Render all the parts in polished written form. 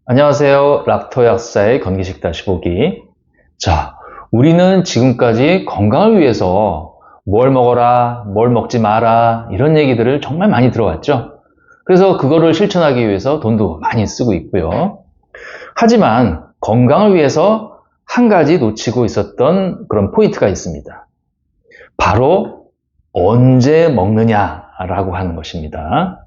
안녕하세요. 락토 약사의 건기식 다시 보기. 자, 우리는 지금까지 건강을 위해서 뭘 먹어라, 뭘 먹지 마라 이런 얘기들을 정말 많이 들어왔죠. 그래서 그거를 실천하기 위해서 돈도 많이 쓰고 있고요. 하지만 건강을 위해서 한 가지 놓치고 있었던 그런 포인트가 있습니다. 바로 언제 먹느냐라고 하는 것입니다.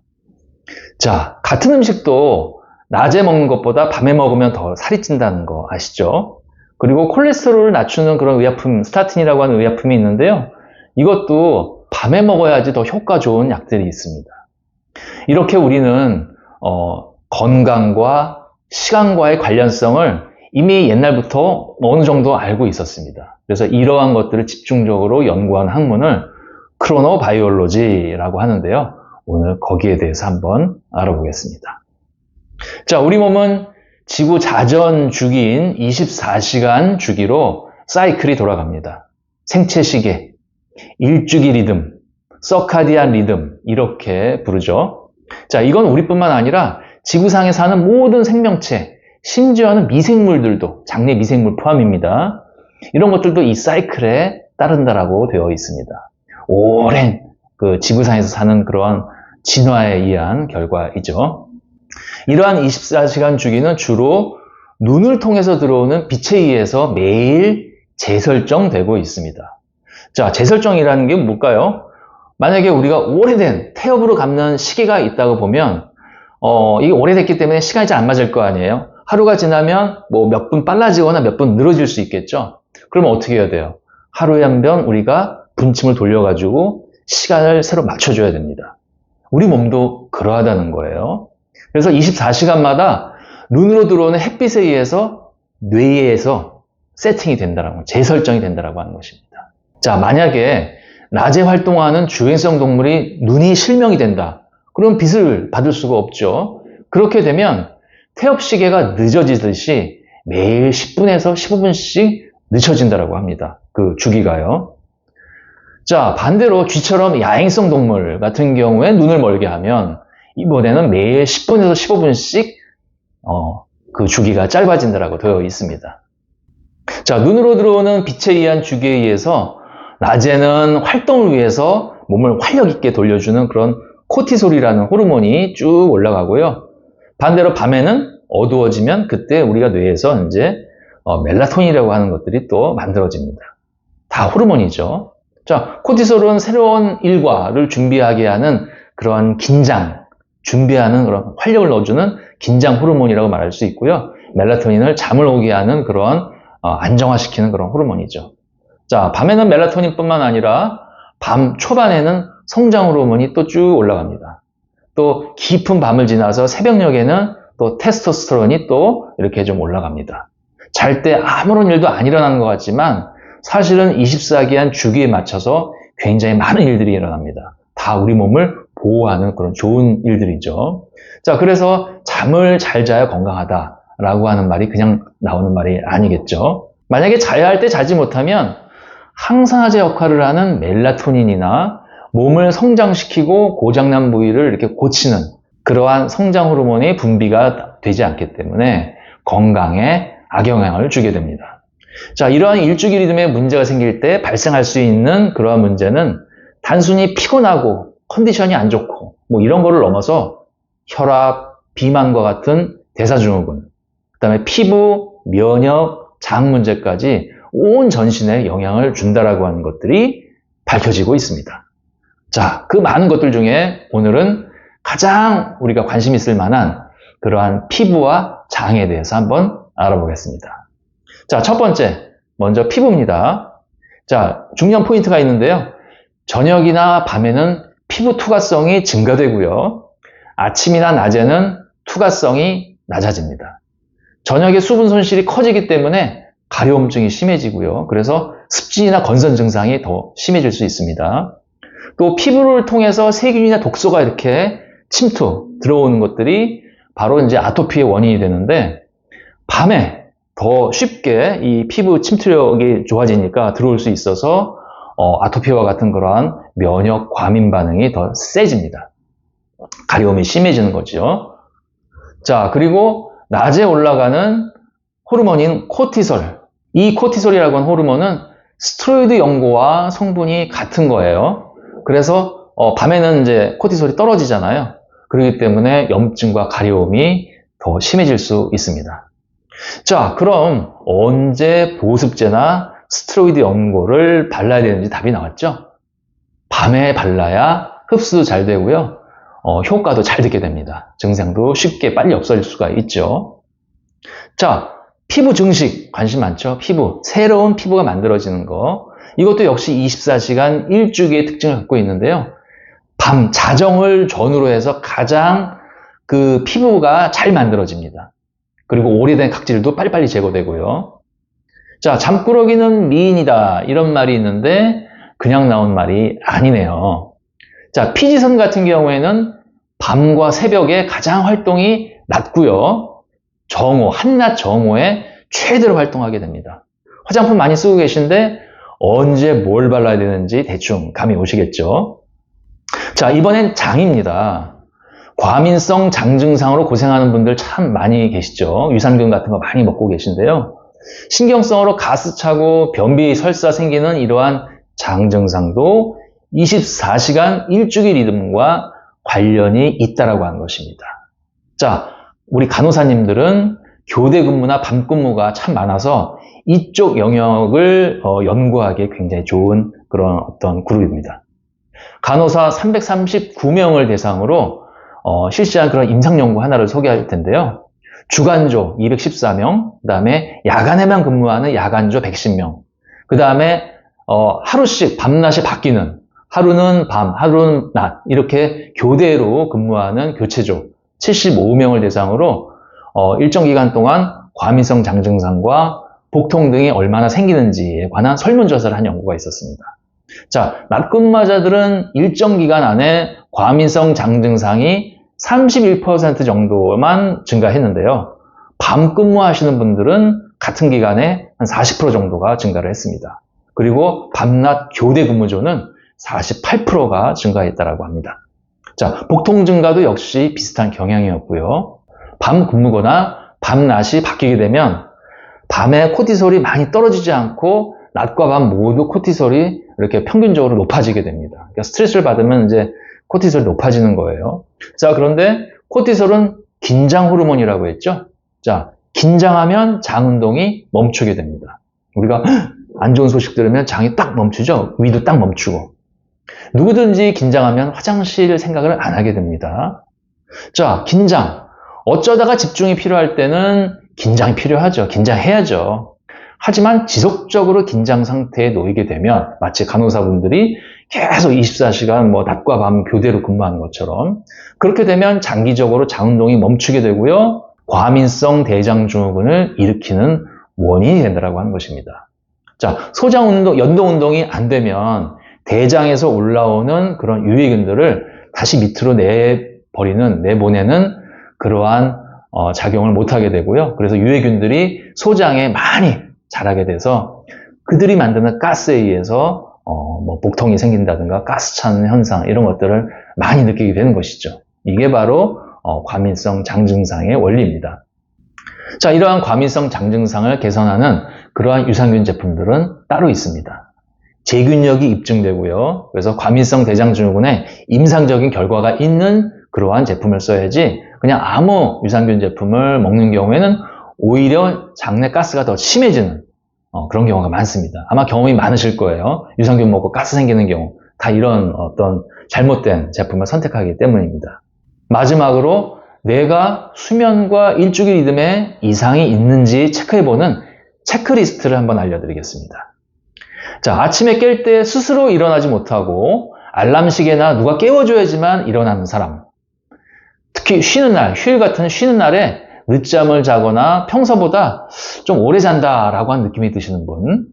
자, 같은 음식도 낮에 먹는 것보다 밤에 먹으면 더 살이 찐다는 거 아시죠? 그리고 콜레스테롤을 낮추는 그런 의약품, 스타틴이라고 하는 의약품이 있는데요. 이것도 밤에 먹어야지 더 효과 좋은 약들이 있습니다. 이렇게 우리는 건강과 시간과의 관련성을 이미 옛날부터 어느 정도 알고 있었습니다. 그래서 이러한 것들을 집중적으로 연구한 학문을 크로노바이올로지라고 하는데요. 오늘 거기에 대해서 한번 알아보겠습니다. 자, 우리 몸은 지구 자전 주기인 24시간 주기로 사이클이 돌아갑니다. 생체 시계, 일주기 리듬, 서카디안 리듬 이렇게 부르죠. 자, 이건 우리뿐만 아니라 지구상에 사는 모든 생명체, 심지어는 미생물들도, 장내 미생물 포함입니다. 이런 것들도 이 사이클에 따른다라고 되어 있습니다. 오랜 그 지구상에서 사는 그러한 진화에 의한 결과이죠. 이러한 24시간 주기는 주로 눈을 통해서 들어오는 빛에 의해서 매일 재설정되고 있습니다. 자, 재설정이라는 게 뭘까요? 만약에 우리가 오래된 태엽으로 감는 시계가 있다고 보면 이게 오래됐기 때문에 시간이 잘 안 맞을 거 아니에요? 하루가 지나면 뭐 몇 분 빨라지거나 몇 분 늘어질 수 있겠죠? 그러면 어떻게 해야 돼요? 하루에 한 번 우리가 분침을 돌려가지고 시간을 새로 맞춰줘야 됩니다. 우리 몸도 그러하다는 거예요. 그래서 24시간마다 눈으로 들어오는 햇빛에 의해서 뇌에서 세팅이 된다라고, 재설정이 된다라고 하는 것입니다. 자, 만약에 낮에 활동하는 주행성 동물이 눈이 실명이 된다. 그럼 빛을 받을 수가 없죠. 그렇게 되면 태엽 시계가 늦어지듯이 매일 10분에서 15분씩 늦춰진다라고 합니다. 그 주기가요. 자, 반대로 쥐처럼 야행성 동물 같은 경우에 눈을 멀게 하면 이번에는 매일 10분에서 15분씩 그 주기가 짧아진다라고 되어 있습니다. 자, 눈으로 들어오는 빛에 의한 주기에 의해서 낮에는 활동을 위해서 몸을 활력 있게 돌려주는 그런 코티솔이라는 호르몬이 쭉 올라가고요. 반대로 밤에는 어두워지면 그때 우리가 뇌에서 이제 멜라토닌이라고 하는 것들이 또 만들어집니다. 다 호르몬이죠. 자, 코티솔은 새로운 일과를 준비하게 하는 그러한 긴장, 준비하는 그런 활력을 넣어주는 긴장 호르몬이라고 말할 수 있고요. 멜라토닌을 잠을 오게 하는 그런 안정화시키는 그런 호르몬이죠. 자, 밤에는 멜라토닌뿐만 아니라 밤 초반에는 성장 호르몬이 또 쭉 올라갑니다. 또 깊은 밤을 지나서 새벽녘에는 또 테스토스테론이 또 이렇게 좀 올라갑니다. 잘 때 아무런 일도 안 일어나는 것 같지만 사실은 24기한 주기에 맞춰서 굉장히 많은 일들이 일어납니다. 다 우리 몸을 보호하는 그런 좋은 일들이죠. 자, 그래서 잠을 잘 자야 건강하다라고 하는 말이 그냥 나오는 말이 아니겠죠. 만약에 자야 할 때 자지 못하면 항산화제 역할을 하는 멜라토닌이나 몸을 성장시키고 고장난 부위를 이렇게 고치는 그러한 성장 호르몬의 분비가 되지 않기 때문에 건강에 악영향을 주게 됩니다. 자, 이러한 일주기 리듬에 문제가 생길 때 발생할 수 있는 그러한 문제는 단순히 피곤하고 컨디션이 안 좋고 뭐 이런 거를 넘어서 혈압, 비만과 같은 대사증후군, 그 다음에 피부, 면역, 장 문제까지 온 전신에 영향을 준다라고 하는 것들이 밝혀지고 있습니다. 자, 그 많은 것들 중에 오늘은 가장 우리가 관심 있을 만한 그러한 피부와 장에 대해서 한번 알아보겠습니다. 자, 첫 번째, 먼저 피부입니다. 자, 중요한 포인트가 있는데요. 저녁이나 밤에는 피부 투과성이 증가되고요. 아침이나 낮에는 투과성이 낮아집니다. 저녁에 수분 손실이 커지기 때문에 가려움증이 심해지고요. 그래서 습진이나 건선 증상이 더 심해질 수 있습니다. 또 피부를 통해서 세균이나 독소가 이렇게 침투 들어오는 것들이 바로 이제 아토피의 원인이 되는데 밤에 더 쉽게 이 피부 침투력이 좋아지니까 들어올 수 있어서 아토피와 같은 그러한 면역 과민 반응이 더 세집니다. 가려움이 심해지는 거죠. 자, 그리고 낮에 올라가는 호르몬인 코티솔. 이 코티솔이라고 하는 호르몬은 스테로이드 연고와 성분이 같은 거예요. 그래서 밤에는 이제 코티솔이 떨어지잖아요. 그렇기 때문에 염증과 가려움이 더 심해질 수 있습니다. 자, 그럼 언제 보습제나 스테로이드 연고를 발라야 되는지 답이 나왔죠? 밤에 발라야 흡수도 잘 되고요. 효과도 잘 듣게 됩니다. 증상도 쉽게 빨리 없어질 수가 있죠. 자, 피부 증식 관심 많죠? 피부, 새로운 피부가 만들어지는 거. 이것도 역시 24시간 일주기의 특징을 갖고 있는데요. 밤 자정을 전후로 해서 가장 그 피부가 잘 만들어집니다. 그리고 오래된 각질도 빨리빨리 제거되고요. 자, 잠꾸러기는 미인이다 이런 말이 있는데 그냥 나온 말이 아니네요. 자, 피지선 같은 경우에는 밤과 새벽에 가장 활동이 낮고요. 정오, 한낮 정오에 최대로 활동하게 됩니다. 화장품 많이 쓰고 계신데 언제 뭘 발라야 되는지 대충 감이 오시겠죠? 자, 이번엔 장입니다. 과민성 장 증상으로 고생하는 분들 참 많이 계시죠? 유산균 같은 거 많이 먹고 계신데요. 신경성으로 가스 차고 변비, 설사 생기는 이러한 장 증상도 24시간 일주기 리듬과 관련이 있다라고 하는 것입니다. 자, 우리 간호사님들은 교대 근무나 밤 근무가 참 많아서 이쪽 영역을 연구하기에 굉장히 좋은 그런 어떤 그룹입니다. 간호사 339명을 대상으로 실시한 그런 임상 연구 하나를 소개할 텐데요. 주간조 214명, 그 다음에 야간에만 근무하는 야간조 110명, 그 다음에 하루씩 밤낮이 바뀌는 하루는 밤, 하루는 낮 이렇게 교대로 근무하는 교체조 75명을 대상으로 일정 기간 동안 과민성 장 증상과 복통 등이 얼마나 생기는지에 관한 설문조사를 한 연구가 있었습니다. 자, 낮 근무자들은 일정 기간 안에 과민성 장 증상이 31% 정도만 증가했는데요. 밤 근무하시는 분들은 같은 기간에 한 40% 정도가 증가를 했습니다. 그리고 밤낮 교대 근무조는 48%가 증가했다고 합니다. 자, 복통 증가도 역시 비슷한 경향이었고요. 밤 근무거나 밤낮이 바뀌게 되면 밤에 코티솔이 많이 떨어지지 않고 낮과 밤 모두 코티솔이 이렇게 평균적으로 높아지게 됩니다. 그러니까 스트레스를 받으면 이제 코티솔이 높아지는 거예요. 자, 그런데 코티솔은 긴장 호르몬이라고 했죠? 자, 긴장하면 장 운동이 멈추게 됩니다. 우리가 안 좋은 소식 들으면 장이 딱 멈추죠? 위도 딱 멈추고. 누구든지 긴장하면 화장실 생각을 안 하게 됩니다. 자, 긴장. 어쩌다가 집중이 필요할 때는 긴장이 필요하죠. 긴장해야죠. 하지만 지속적으로 긴장 상태에 놓이게 되면 마치 간호사분들이 계속 24시간 낮과 밤 교대로 근무하는 것처럼 그렇게 되면 장기적으로 장 운동이 멈추게 되고요. 과민성 대장 증후군을 일으키는 원인이 된다고 하는 것입니다. 자, 소장 운동, 연동 운동이 안 되면 대장에서 올라오는 그런 유해균들을 다시 밑으로 내보내는 그러한 작용을 못하게 되고요. 그래서 유해균들이 소장에 많이 자라게 돼서 그들이 만드는 가스에 의해서 복통이 생긴다든가 가스 차는 현상 이런 것들을 많이 느끼게 되는 것이죠. 이게 바로 과민성 장 증상의 원리입니다. 자, 이러한 과민성 장 증상을 개선하는 그러한 유산균 제품들은 따로 있습니다. 제균력이 입증되고요. 그래서 과민성 대장 증후군에 임상적인 결과가 있는 그러한 제품을 써야지 그냥 아무 유산균 제품을 먹는 경우에는 오히려 장내 가스가 더 심해지는 그런 경우가 많습니다. 아마 경험이 많으실 거예요. 유산균 먹고 가스 생기는 경우 다 이런 어떤 잘못된 제품을 선택하기 때문입니다. 마지막으로 내가 수면과 일주기 리듬에 이상이 있는지 체크해보는 체크리스트를 한번 알려드리겠습니다. 자, 아침에 깰 때 스스로 일어나지 못하고 알람 시계나 누가 깨워줘야지만 일어나는 사람, 특히 쉬는 날, 휴일 같은 쉬는 날에 늦잠을 자거나 평소보다 좀 오래 잔다라고 하는 느낌이 드시는 분,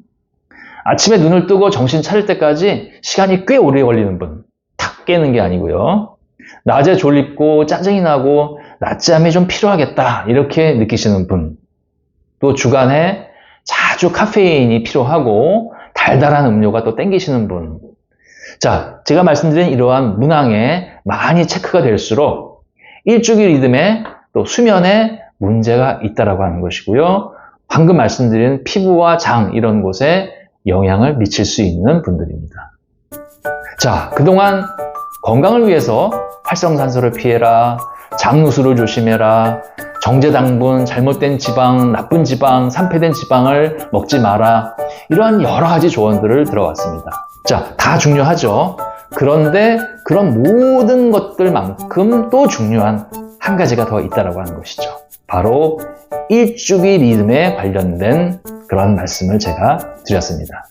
아침에 눈을 뜨고 정신 차릴 때까지 시간이 꽤 오래 걸리는 분, 탁 깨는 게 아니고요. 낮에 졸립고 짜증이 나고 낮잠이 좀 필요하겠다 이렇게 느끼시는 분, 또 주간에 자주 카페인이 필요하고 달달한 음료가 또 땡기시는 분. 자, 제가 말씀드린 이러한 문항에 많이 체크가 될수록 일주기 리듬에 또 수면에 문제가 있다라고 하는 것이고요. 방금 말씀드린 피부와 장 이런 곳에 영향을 미칠 수 있는 분들입니다. 자, 그동안 건강을 위해서 활성산소를 피해라, 장누수를 조심해라, 정제당분, 잘못된 지방, 나쁜 지방, 산패된 지방을 먹지 마라, 이러한 여러 가지 조언들을 들어왔습니다. 자, 다 중요하죠. 그런데 그런 모든 것들만큼 또 중요한 한 가지가 더 있다고 하는 것이죠. 바로 일주기 리듬에 관련된 그런 말씀을 제가 드렸습니다.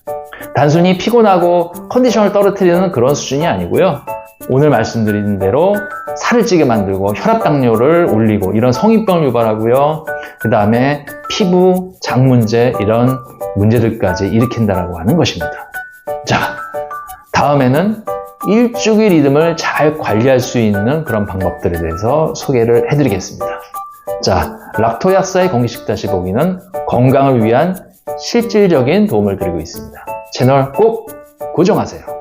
단순히 피곤하고 컨디션을 떨어뜨리는 그런 수준이 아니고요. 오늘 말씀드린 대로 살을 찌게 만들고 혈압당뇨를 올리고 이런 성인병을 유발하고요. 그 다음에 피부, 장 문제 이런 문제들까지 일으킨다라고 하는 것입니다. 자, 다음에는 일주기 리듬을 잘 관리할 수 있는 그런 방법들에 대해서 소개를 해드리겠습니다. 자, 락토약사의 건기식다시 보기는 건강을 위한 실질적인 도움을 드리고 있습니다. 채널 꼭 고정하세요.